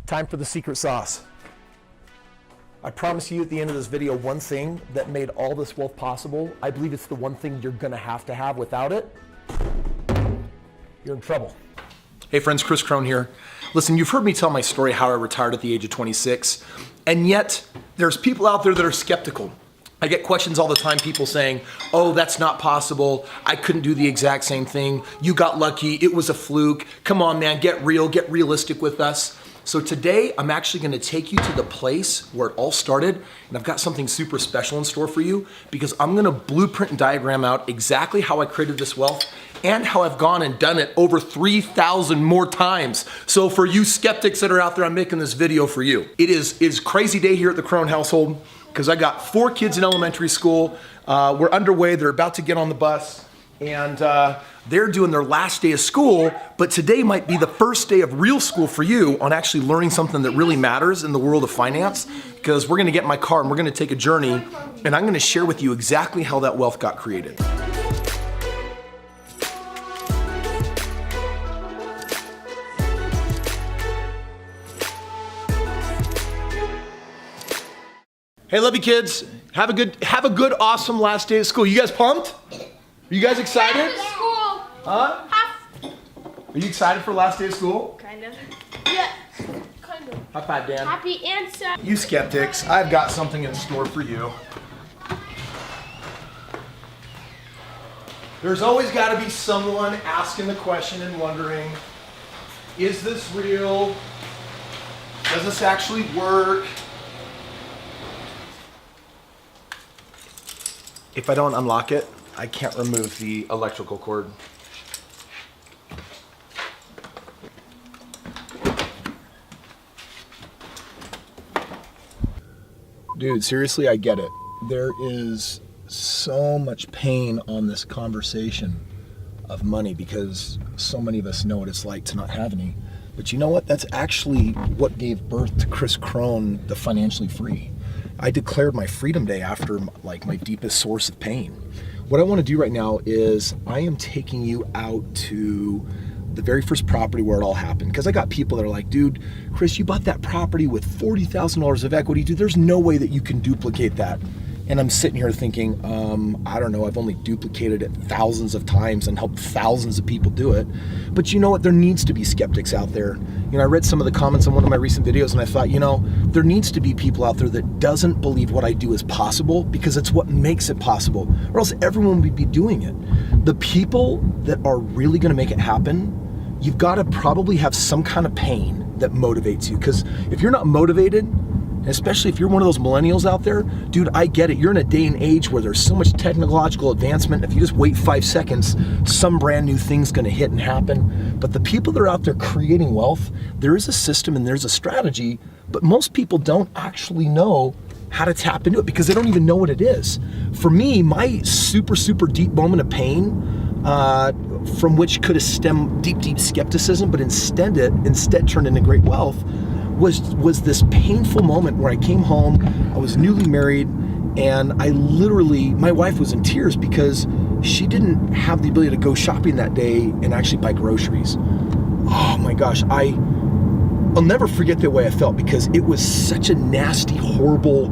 Time for the secret sauce. I promise you at the end of this video, one thing that made all this wealth possible, I believe it's the one thing you're gonna have to have. Without it, you're in trouble. Hey friends, Kris Krohn here. Listen, you've heard me tell my story how I retired at the age of 26, and yet there's people out there that are skeptical. I get questions all the time, people saying, oh, that's not possible. I couldn't do the exact same thing. You got lucky, it was a fluke. Come on man, get real, get realistic with us. So today, I'm actually gonna take you to the place where it all started, and I've got something super special in store for you because I'm gonna blueprint and diagram out exactly how I created this wealth and how I've gone and done it over 3,000 more times. So for you skeptics that are out there, I'm making this video for you. It is crazy day here at the Krohn household because I got 4 kids in elementary school. We're underway, they're about to get on the bus, and they're doing their last day of school, but today might be the first day of real school for you on actually learning something that really matters in the world of finance, because we're gonna get in my car and we're gonna take a journey, and I'm gonna share with you exactly how that wealth got created. Hey, love you kids. Have a good, awesome last day of school. You guys pumped? Are you guys excited? Huh? Are you excited for last day of school? Kind of. Yeah, kind of. High five, Dan. Happy and sad. You skeptics, I've got something in store for you. There's always got to be someone asking the question and wondering, is this real? Does this actually work? If I don't unlock it, I can't remove the electrical cord. Dude, seriously, I get it. There is so much pain on this conversation of money because so many of us know what it's like to not have any. But you know what? That's actually what gave birth to Kris Krohn, the Financially Free. I declared my Freedom Day after my deepest source of pain. What I want to do right now is I am taking you out to the very first property where it all happened. Because I got people that are like, dude, Kris, you bought that property with $40,000 of equity. Dude, there's no way that you can duplicate that. And I'm sitting here thinking, I don't know, I've only duplicated it thousands of times and helped thousands of people do it. But you know what, there needs to be skeptics out there. You know, I read some of the comments on one of my recent videos and I thought, you know, there needs to be people out there that doesn't believe what I do is possible because it's what makes it possible, or else everyone would be doing it. The people that are really gonna make it happen, you've gotta probably have some kind of pain that motivates you. Because if you're not motivated, especially if you're one of those millennials out there, dude, I get it. You're in a day and age where there's so much technological advancement. If you just wait 5 seconds, some brand new thing's gonna hit and happen. But the people that are out there creating wealth, there is a system and there's a strategy, but most people don't actually know how to tap into it because they don't even know what it is. For me, my super, super deep moment of pain, from which could have stemmed deep skepticism, but instead turned into great wealth, was this painful moment where I came home, I was newly married, and I literally, my wife was in tears because she didn't have the ability to go shopping that day and actually buy groceries. Oh my gosh, I'll never forget the way I felt because it was such a nasty, horrible,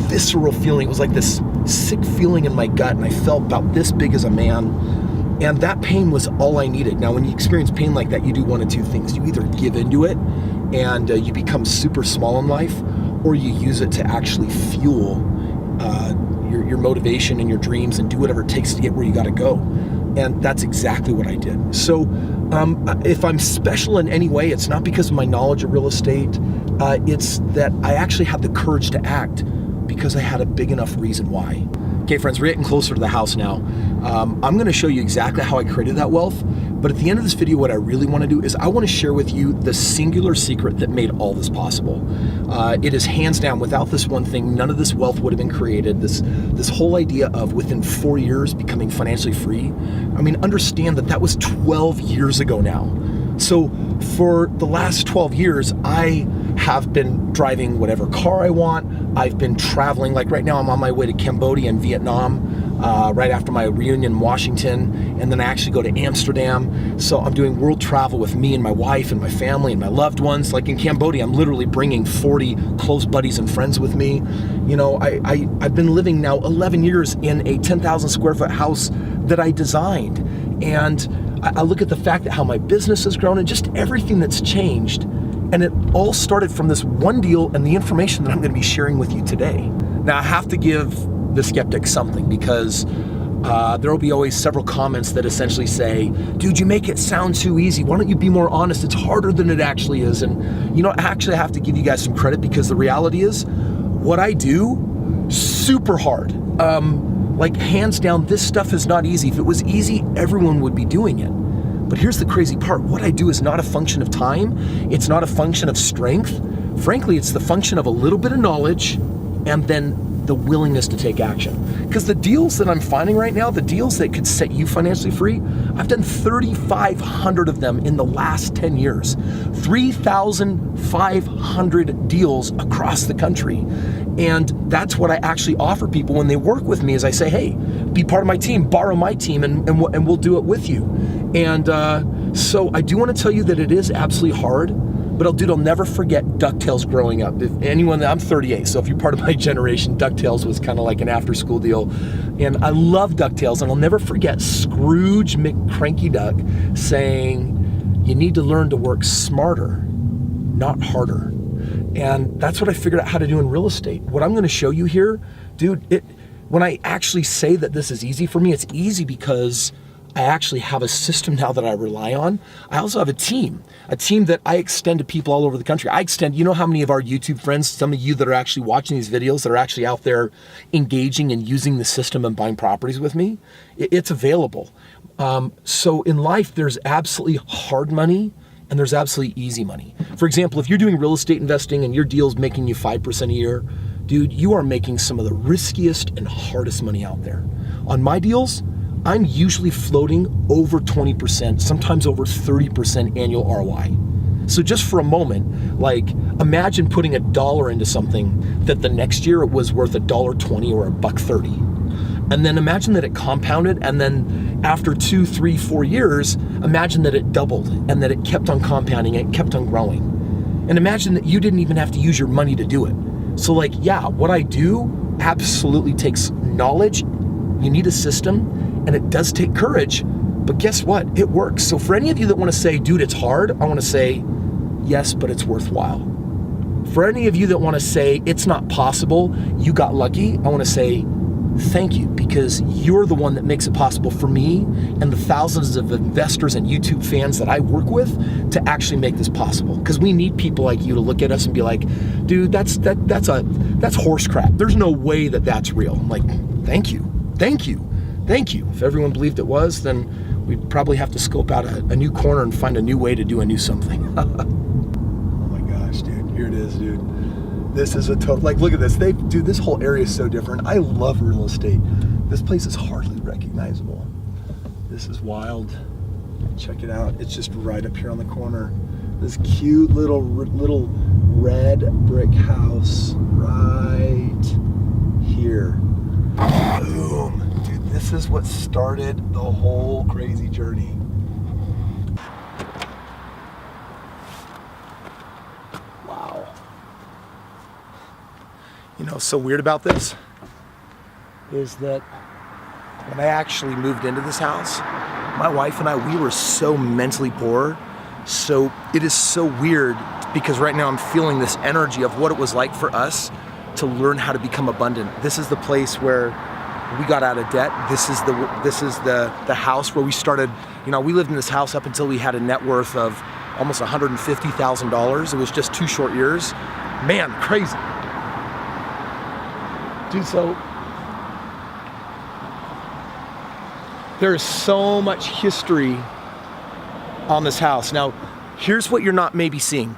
visceral feeling. It was like this sick feeling in my gut, and I felt about this big as a man. And that pain was all I needed. Now, when you experience pain like that, you do one of two things. You either give into it and you become super small in life, or you use it to actually fuel your motivation and your dreams and do whatever it takes to get where you gotta go. And that's exactly what I did. So if I'm special in any way, it's not because of my knowledge of real estate. It's that I actually had the courage to act because I had a big enough reason why. Okay, friends, we're getting closer to the house now. I'm gonna show you exactly how I created that wealth, but at the end of this video, what I really wanna do is I wanna share with you the singular secret that made all this possible. It is hands down, without this one thing, none of this wealth would have been created. This whole idea of within 4 years becoming financially free, I mean, understand that that was 12 years ago now. So for the last 12 years, I have been driving whatever car I want. I've been traveling, like right now I'm on my way to Cambodia and Vietnam. right after my reunion in Washington, and then I actually go to Amsterdam. So I'm doing world travel with me and my wife and my family and my loved ones. Like in Cambodia, I'm literally bringing 40 close buddies and friends with me. You know, I've been living now 11 years in a 10,000 square foot house that I designed. And I look at the fact that how my business has grown and just everything that's changed. And it all started from this one deal and the information that I'm going to be sharing with you today. Now, I have to give the skeptic something, because there will be always several comments that essentially say, dude, you make it sound too easy. Why don't you be more honest? It's harder than it actually is. And you know, actually I have to give you guys some credit, because the reality is what I do, super hard. Like hands down, this stuff is not easy. If it was easy, everyone would be doing it. But here's the crazy part. What I do is not a function of time. It's not a function of strength. Frankly, it's the function of a little bit of knowledge and then the willingness to take action. Because the deals that I'm finding right now, the deals that could set you financially free, I've done 3,500 of them in the last 10 years. 3,500 deals across the country. And that's what I actually offer people when they work with me, is I say, hey, be part of my team, borrow my team, and we'll do it with you. And so I do want to tell you that it is absolutely hard. But I'll never forget DuckTales growing up. If anyone, I'm 38, so if you're part of my generation, DuckTales was kind of like an after school deal. And I love DuckTales, and I'll never forget Scrooge McCranky Duck saying, you need to learn to work smarter, not harder. And that's what I figured out how to do in real estate. What I'm gonna show you here, dude, when I actually say that this is easy for me, it's easy because I actually have a system now that I rely on. I also have a team that I extend to people all over the country. You know how many of our YouTube friends, some of you that are actually watching these videos, that are actually out there engaging and using the system and buying properties with me? It's available. So in life, there's absolutely hard money and there's absolutely easy money. For example, if you're doing real estate investing and your deal's making you 5% a year, dude, you are making some of the riskiest and hardest money out there. On my deals, I'm usually floating over 20%, sometimes over 30% annual ROI. So just for a moment, like imagine putting $1 into something that the next year it was worth $1.20 or $1.30. And then imagine that it compounded, and then after 2, 3, 4 years, imagine that it doubled and that it kept on compounding, it kept on growing. And imagine that you didn't even have to use your money to do it. So like, yeah, what I do absolutely takes knowledge. You need a system. And it does take courage, but guess what? It works. So for any of you that want to say, dude, it's hard, I want to say, yes, but it's worthwhile. For any of you that want to say, it's not possible, you got lucky, I want to say, thank you, because you're the one that makes it possible for me and the thousands of investors and YouTube fans that I work with to actually make this possible. Because we need people like you to look at us and be like, dude, that's horse crap. There's no way that that's real. I'm like, thank you. If everyone believed it was, then we'd probably have to scope out a new corner and find a new way to do a new something. Oh my gosh, dude, here it is, dude. This is a total, like, look at this. Dude, this whole area is so different. I love real estate. This place is hardly recognizable. This is wild. Check it out. It's just right up here on the corner. This cute little red brick house right here. Boom. Dude, this is what started the whole crazy journey. Wow. You know, what's so weird about this is that when I actually moved into this house, my wife and I, we were so mentally poor. So it is so weird, because right now I'm feeling this energy of what it was like for us to learn how to become abundant. This is the place where we got out of debt. This is the house where we started. You know, we lived in this house up until we had a net worth of almost $150,000. It was just 2 short years. Man, crazy. Dude, so there's so much history on this house. Now, here's what you're not maybe seeing.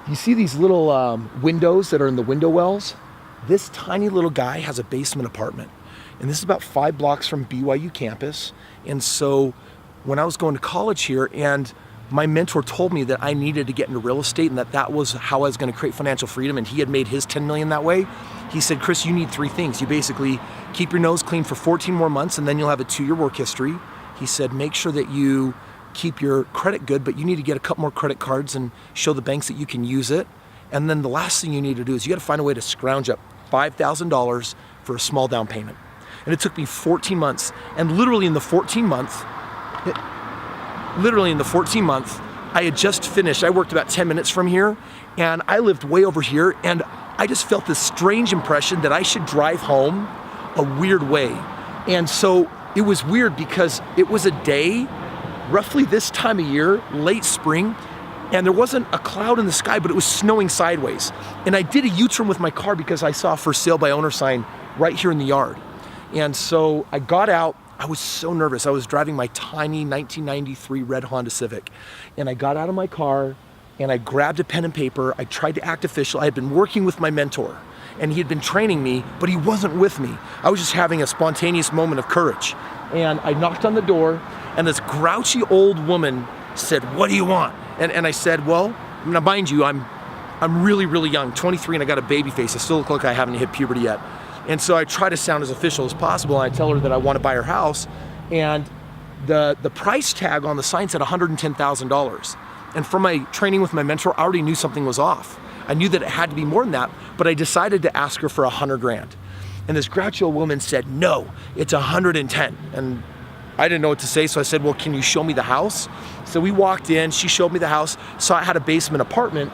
You see these little windows that are in the window wells? This tiny little guy has a basement apartment. And this is about 5 blocks from BYU campus. And so when I was going to college here, and my mentor told me that I needed to get into real estate and that was how I was going to create financial freedom, and he had made his 10 million that way. He said, Kris, you need 3 things. You basically keep your nose clean for 14 more months and then you'll have a 2-year work history. He said, make sure that you keep your credit good, but you need to get a couple more credit cards and show the banks that you can use it. And then the last thing you need to do is you got to find a way to scrounge up $5,000 for a small down payment. And it took me 14 months. And literally in the 14 month, I had just finished. I worked about 10 minutes from here, and I lived way over here, and I just felt this strange impression that I should drive home a weird way. And so it was weird because it was a day, roughly this time of year, late spring, and there wasn't a cloud in the sky, but it was snowing sideways. And I did a U-turn with my car because I saw a for sale by owner sign right here in the yard. And so I got out. I was so nervous. I was driving my tiny 1993 red Honda Civic. And I got out of my car and I grabbed a pen and paper. I tried to act official. I had been working with my mentor and he had been training me, but he wasn't with me. I was just having a spontaneous moment of courage. And I knocked on the door and this grouchy old woman said, what do you want? And I said, well, now mind you, I'm really, really young, 23, and I got a baby face. I still look like I haven't hit puberty yet. And so I try to sound as official as possible, and I tell her that I want to buy her house, and the price tag on the sign said $110,000. And from my training with my mentor, I already knew something was off. I knew that it had to be more than that, but I decided to ask her for $100,000. And this grouchy old woman said, no, it's 110. And I didn't know what to say, so I said, well, can you show me the house? So we walked in, she showed me the house, saw it had a basement apartment.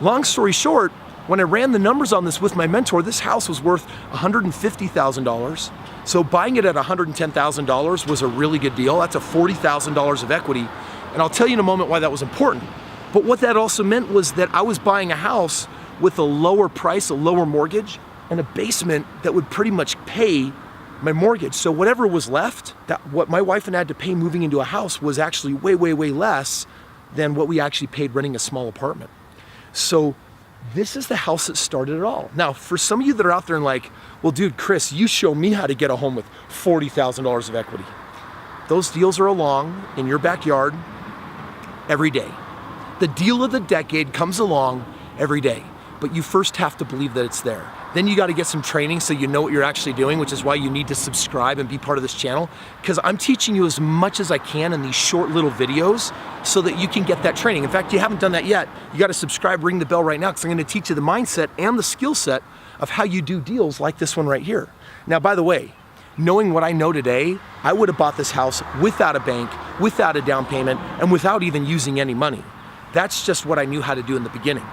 Long story short, when I ran the numbers on this with my mentor, this house was worth $150,000. So buying it at $110,000 was a really good deal. That's a $40,000 of equity. And I'll tell you in a moment why that was important. But what that also meant was that I was buying a house with a lower price, a lower mortgage, and a basement that would pretty much pay my mortgage. So whatever was left, what my wife and I had to pay moving into a house was actually way, way, way less than what we actually paid renting a small apartment. So this is the house that started it all. Now, for some of you that are out there and like, well, dude, Kris, you show me how to get a home with $40,000 of equity. Those deals are along in your backyard every day. The deal of the decade comes along every day, but you first have to believe that it's there. Then you got to get some training so you know what you're actually doing, which is why you need to subscribe and be part of this channel, because I'm teaching you as much as I can in these short little videos so that you can get that training. In fact, you haven't done that yet. You got to subscribe, ring the bell right now, because I'm going to teach you the mindset and the skill set of how you do deals like this one right here. Now, by the way, knowing what I know today, I would have bought this house without a bank, without a down payment, and without even using any money. That's just what I knew how to do in the beginning.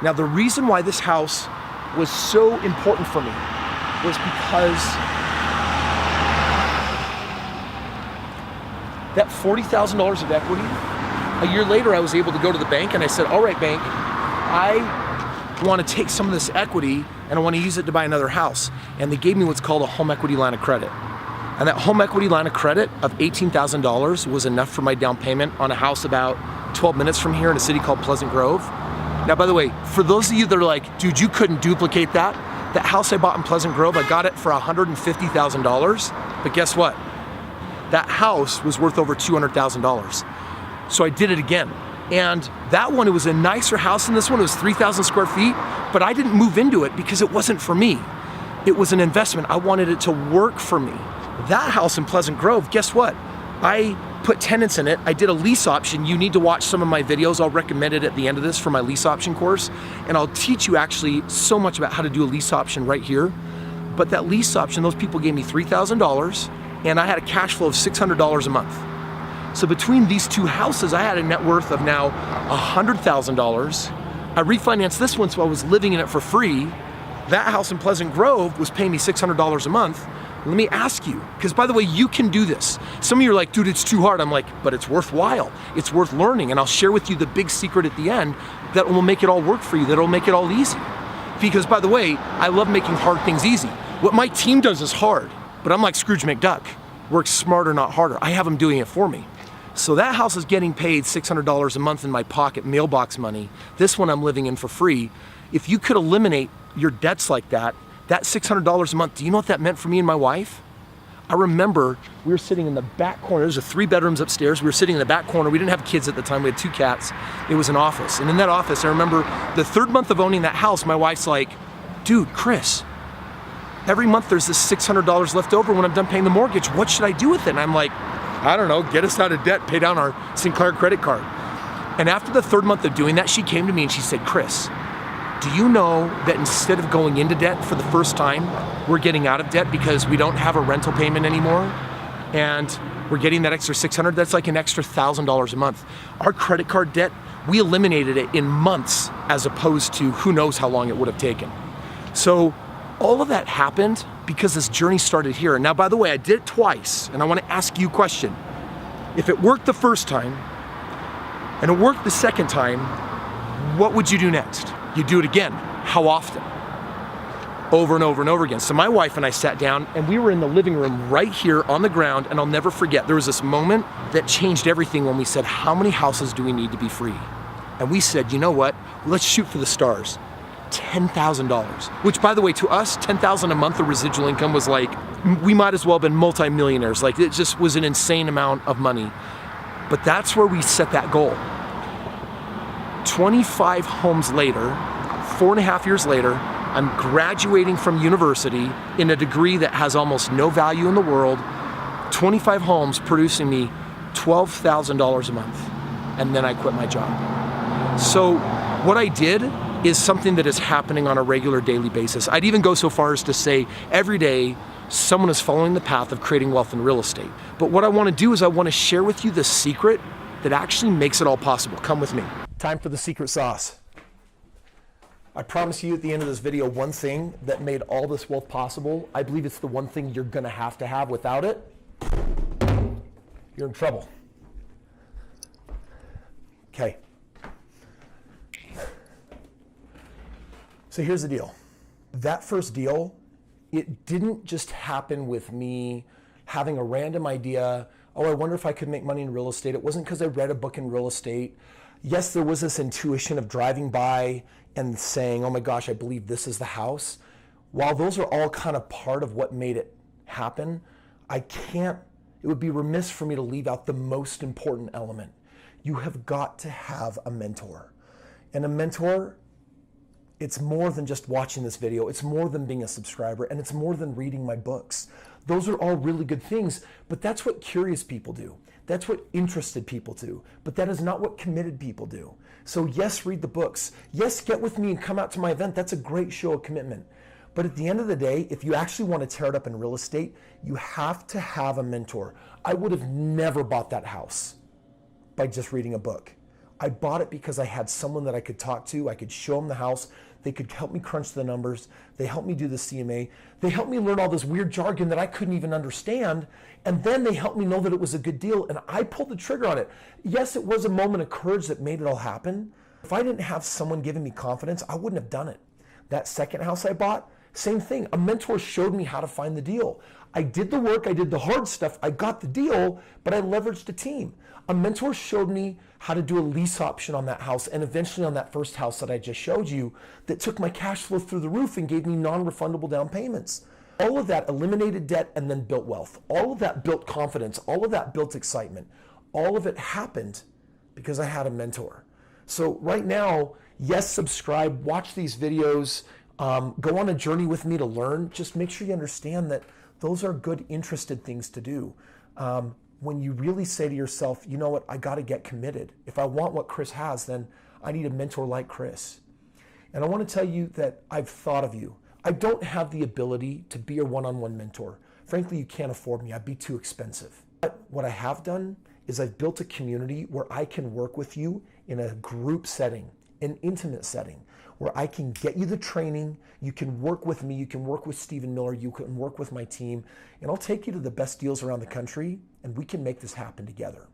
Now, the reason why this house was so important for me was because that $40,000 of equity, a year later I was able to go to the bank and I said, all right, bank, I want to take some of this equity and I want to use it to buy another house. And they gave me what's called a home equity line of credit. And that home equity line of credit of $18,000 was enough for my down payment on a house about 12 minutes from here in a city called Pleasant Grove. Now, by the way, for those of you that are like, dude, you couldn't duplicate that. That house I bought in Pleasant Grove, I got it for $150,000. But guess what? That house was worth over $200,000. So I did it again. And that one, it was a nicer house than this one. It was 3,000 square feet, but I didn't move into it because it wasn't for me. It was an investment. I wanted it to work for me. That house in Pleasant Grove, guess what? I put tenants in it. I did a lease option. You need to watch some of my videos. I'll recommend it at the end of this for my lease option course. And I'll teach you actually so much about how to do a lease option right here. But that lease option, those people gave me $3,000 and I had a cash flow of $600 a month. So between these two houses, I had a net worth of now $100,000. I refinanced this one, so I was living in it for free. That house in Pleasant Grove was paying me $600 a month. Let me ask you, because by the way, you can do this. Some of you are like, dude, it's too hard. I'm like, but it's worthwhile. It's worth learning. And I'll share with you the big secret at the end that will make it all work for you, that will make it all easy. Because by the way, I love making hard things easy. What my team does is hard, but I'm like Scrooge McDuck. Work smarter, not harder. I have them doing it for me. So that house is getting paid $600 a month in my pocket, mailbox money. This one I'm living in for free. If you could eliminate your debts like that, that $600 a month, do you know what that meant for me and my wife? I remember we were sitting in the back corner. There's 3 bedrooms upstairs. We were sitting in the back corner. We didn't have kids at the time. We had 2 cats. It was an office. And in that office, I remember the 3rd month of owning that house, my wife's like, dude, Kris, every month there's this $600 left over when I'm done paying the mortgage. What should I do with it? And I'm like, I don't know, get us out of debt, pay down our Sinclair credit card. And after the 3rd month of doing that, she came to me and she said, Kris, do you know that instead of going into debt for the first time, we're getting out of debt because we don't have a rental payment anymore? And we're getting that extra $600, that's like an extra $1,000 a month. Our credit card debt, we eliminated it in months as opposed to who knows how long it would have taken. So all of that happened because this journey started here. Now, by the way, I did it twice, and I want to ask you a question. If it worked the first time and it worked the second time, what would you do next? You do it again. How often? Over and over and over again. So my wife and I sat down and we were in the living room right here on the ground, and I'll never forget, there was this moment that changed everything when we said, how many houses do we need to be free? And we said, you know what? Let's shoot for the stars. $10,000, which by the way, to us, $10,000 a month of residual income was like, we might as well have been multimillionaires. Like, it just was an insane amount of money. But that's where we set that goal. 25 homes later, 4.5 years later, I'm graduating from university in a degree that has almost no value in the world, 25 homes producing me $12,000 a month, and then I quit my job. So what I did is something that is happening on a regular daily basis. I'd even go so far as to say every day someone is following the path of creating wealth in real estate. But what I want to do is I want to share with you the secret that actually makes it all possible. Come with me. Time for the secret sauce. I promise you at the end of this video, one thing that made all this wealth possible, I believe it's the one thing you're gonna have to have. Without it, you're in trouble. Okay. So here's the deal. That first deal, it didn't just happen with me having a random idea, oh, I wonder if I could make money in real estate. It wasn't because I read a book in real estate. Yes, there was this intuition of driving by and saying, oh my gosh, I believe this is the house. While those are all kind of part of what made it happen, it would be remiss for me to leave out the most important element. You have got to have a mentor. And a mentor, it's more than just watching this video. It's more than being a subscriber, and it's more than reading my books. Those are all really good things, but that's what curious people do. That's what interested people do, but that is not what committed people do. So yes, read the books. Yes, get with me and come out to my event. That's a great show of commitment. But at the end of the day, if you actually want to tear it up in real estate, you have to have a mentor. I would have never bought that house by just reading a book. I bought it because I had someone that I could talk to. I could show them the house. They could help me crunch the numbers. They helped me do the CMA. They helped me learn all this weird jargon that I couldn't even understand. And then they helped me know that it was a good deal. And I pulled the trigger on it. Yes, it was a moment of courage that made it all happen. If I didn't have someone giving me confidence, I wouldn't have done it. That second house I bought, same thing. A mentor showed me how to find the deal. I did the work, I did the hard stuff, I got the deal, but I leveraged a team. A mentor showed me how to do a lease option on that house, and eventually on that first house that I just showed you that took my cash flow through the roof and gave me non-refundable down payments. All of that eliminated debt and then built wealth. All of that built confidence. All of that built excitement. All of it happened because I had a mentor. So right now, yes, subscribe, watch these videos, go on a journey with me to learn. Just make sure you understand that those are good, interested things to do. When you really say to yourself, you know what, I got to get committed. If I want what Kris has, then I need a mentor like Kris. And I want to tell you that I've thought of you. I don't have the ability to be your one-on-one mentor. Frankly, you can't afford me. I'd be too expensive. But what I have done is I've built a community where I can work with you in a group setting, an intimate setting, where I can get you the training, you can work with me, you can work with Stephen Miller, you can work with my team, and I'll take you to the best deals around the country, and we can make this happen together.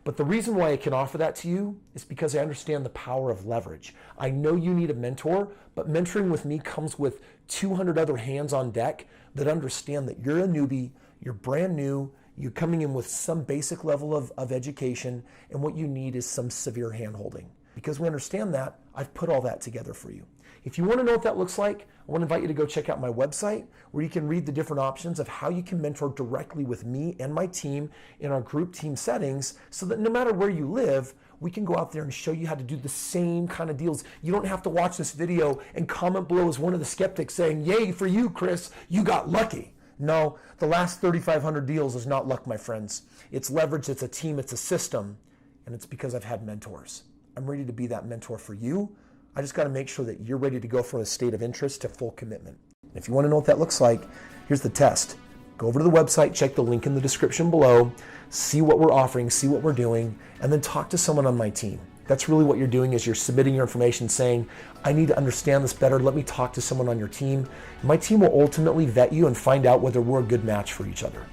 But the reason why I can offer that to you is because I understand the power of leverage. I know you need a mentor, but mentoring with me comes with 200 other hands on deck that understand that you're a newbie, you're brand new, you're coming in with some basic level of education, and what you need is some severe hand-holding. Because we understand that, I've put all that together for you. If you want to know what that looks like, I want to invite you to go check out my website where you can read the different options of how you can mentor directly with me and my team in our group team settings so that no matter where you live, we can go out there and show you how to do the same kind of deals. You don't have to watch this video and comment below as one of the skeptics saying, yay for you, Kris, you got lucky. No, the last 3,500 deals is not luck, my friends. It's leverage, it's a team, it's a system, and it's because I've had mentors. I'm ready to be that mentor for you. I just got to make sure that you're ready to go from a state of interest to full commitment. If you want to know what that looks like, here's the test. Go over to the website, check the link in the description below, see what we're offering, see what we're doing, and then talk to someone on my team. That's really what you're doing is you're submitting your information saying, I need to understand this better. Let me talk to someone on your team. My team will ultimately vet you and find out whether we're a good match for each other.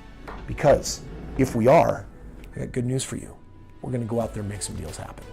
Because if we are, I got good news for you. We're going to go out there and make some deals happen.